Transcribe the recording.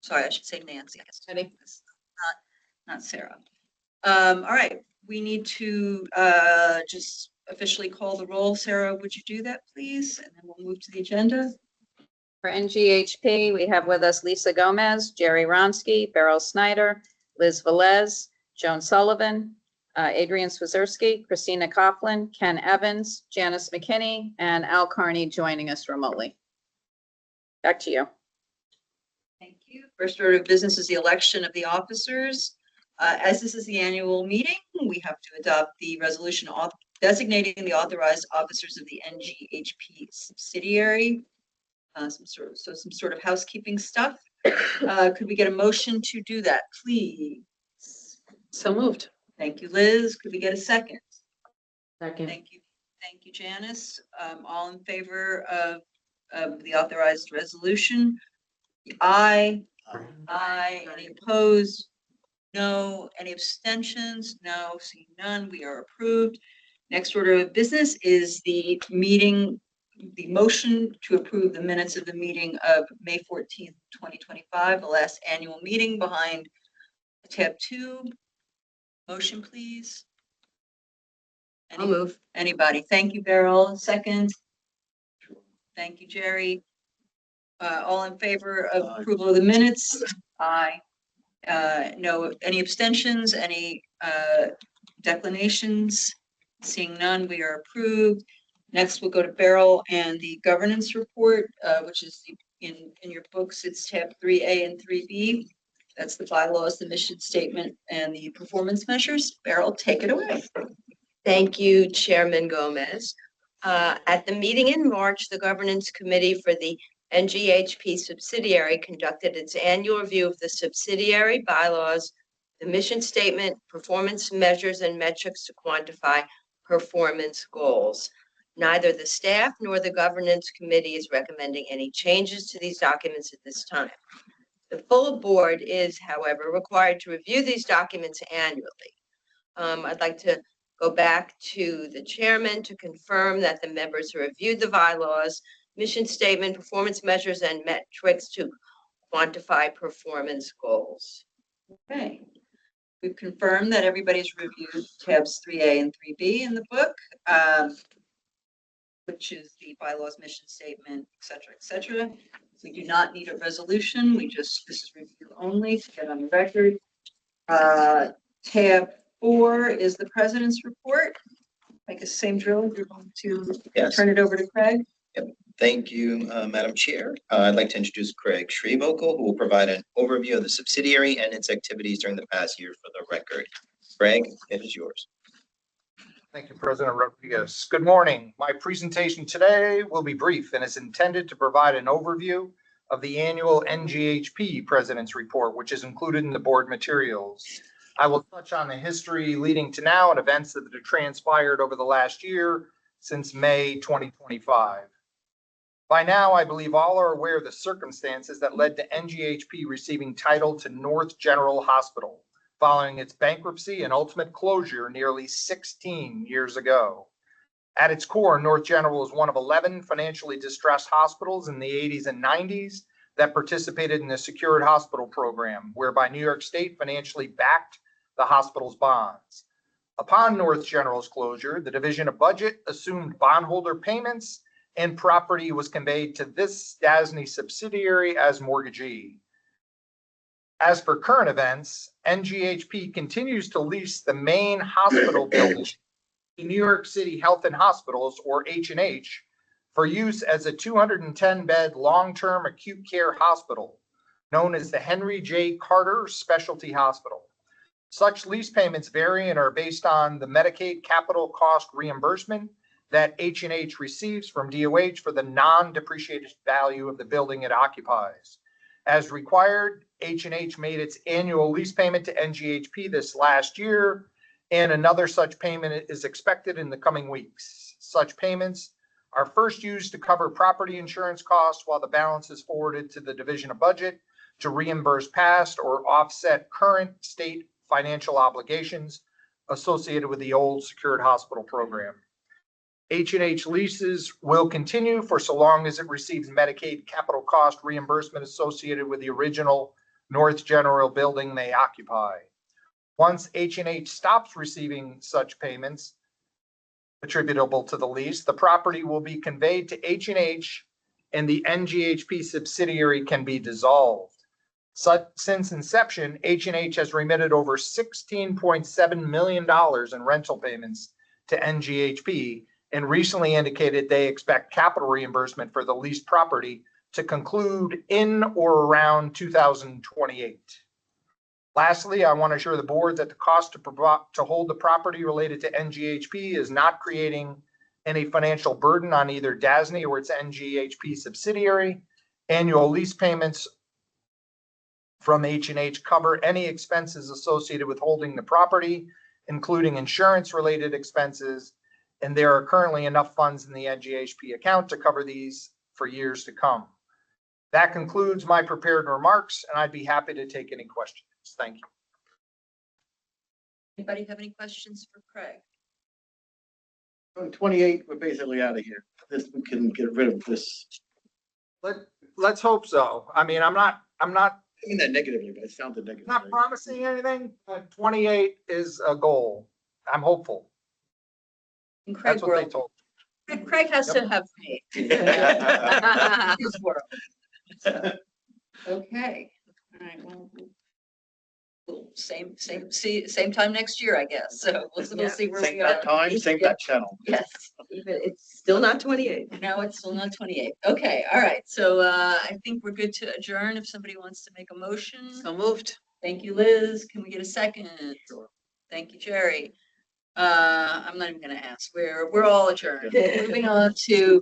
Sorry, I should say Nancy, I guess. Ready? Not Sarah. All right, we need to just officially call the roll. Sarah, would you do that, please? And then we'll move to the agenda. For NGHP, we have with us Lisa Gomez, Jerry Ronsky, Beryl Snyder, Liz Velez, Joan Sullivan, Adrian Swazerski, Christina Coughlin, Ken Evans, Janice McKinney, and Al Carney joining us remotely. Back to you. Thank you. First order of business is the election of the officers. As this is the annual meeting, we have to adopt the resolution designating the authorized officers of the NGHP subsidiary. Some sort of housekeeping stuff. Could we get a motion to do that, please? So moved. Thank you, Liz. Could we get a second? Second. Thank you, Janice. All in favor of the authorized resolution? Aye. Aye. Any opposed? No. Any abstentions? No. Seeing none, we are approved. Next order of business is the motion to approve the minutes of the meeting of May 14th, 2025, the last annual meeting behind tab 2. Motion, please. I'll move. Anybody? Thank you, Beryl. Second. Thank you, Jerry. All in favor of approval of the minutes? Aye. No. Any abstentions? Any declinations? Seeing none, we are approved. Next, we'll go to Beryl and the governance report, which is in your books. It's tab 3A and 3B. That's the bylaws, the mission statement, and the performance measures. Beryl, take it away. Thank you, Chairman Gomez. At the meeting in March, the Governance Committee for the NGHP subsidiary conducted its annual review of the subsidiary bylaws, the mission statement, performance measures, and metrics to quantify performance goals. Neither the staff nor the Governance Committee is recommending any changes to these documents at this time. The full board is, however, required to review these documents annually. I'd like to go back to the chairman to confirm that the members who reviewed the bylaws, mission statement, performance measures, and metrics to quantify performance goals. Okay. We've confirmed that everybody's reviewed tabs 3A and 3B in the book, which is the bylaws, mission statement, et cetera, et cetera. We do not need a resolution. This is review only to get on the record. Tab 4 is the president's report. I guess same drill. You're going to turn it over to Craig. Yep. Thank you, Madam Chair. I'd like to introduce Craig Schreebokel, who will provide an overview of the subsidiary and its activities during the past year for the record. Craig, it is yours. Thank you, President Rodriguez. Good morning. My presentation today will be brief and is intended to provide an overview of the annual NGHP President's Report, which is included in the board materials. I will touch on the history leading to now and events that have transpired over the last year since May 2025. By now, I believe all are aware of the circumstances that led to NGHP receiving title to North General Hospital following its bankruptcy and ultimate closure nearly 16 years ago. At its core, North General was one of 11 financially distressed hospitals in the 80s and 90s that participated in the secured hospital program, whereby New York State financially backed the hospital's bonds. Upon North General's closure, the Division of Budget assumed bondholder payments and property was conveyed to this DASNY subsidiary as mortgagee. As for current events, NGHP continues to lease the main hospital building to New York City Health and Hospitals, or H&H, for use as a 210-bed long-term acute care hospital known as the Henry J. Carter Specialty Hospital. Such lease payments vary and are based on the Medicaid capital cost reimbursement that H&H receives from DOH for the non-depreciated value of the building it occupies. As required, H&H made its annual lease payment to NGHP this last year, and another such payment is expected in the coming weeks. Such payments are first used to cover property insurance costs, while the balance is forwarded to the Division of Budget to reimburse past or offset current state financial obligations associated with the old secured hospital program. H&H leases will continue for so long as it receives Medicaid capital cost reimbursement associated with the original North General Building they occupy. Once H&H stops receiving such payments attributable to the lease, the property will be conveyed to H&H and the NGHP subsidiary can be dissolved. Since inception, H&H has remitted over $16.7 million in rental payments to NGHP and recently indicated they expect capital reimbursement for the leased property to conclude in or around 2028. Lastly, I want to assure the board that the cost to hold the property related to NGHP is not creating any financial burden on either DASNY or its NGHP subsidiary. Annual lease payments from H&H cover any expenses associated with holding the property, including insurance-related expenses, and there are currently enough funds in the NGHP account to cover these for years to come. That concludes my prepared remarks, and I'd be happy to take any questions. Thank you. Anybody have any questions for Craig? On 28, we're basically out of here. This, we can get rid of this. Let's hope so. I mean, I'm not I mean that negatively, but it sounded negative. not promising anything, but 28 is a goal. I'm hopeful. In Craig That's what they world, told Craig has to have faith. His world. Okay, all right, well, cool. Same time next year, I guess, so we'll see where Same we are. that time, same that channel. Yes, It's still not 28. no, it's still not 28. Okay, all right, so I think we're good to adjourn if somebody wants to make a motion. So moved. Thank you, Liz. Can we get a second? Sure. Thank you, Jerry. I'm not even gonna ask. We're all adjourned. Moving on to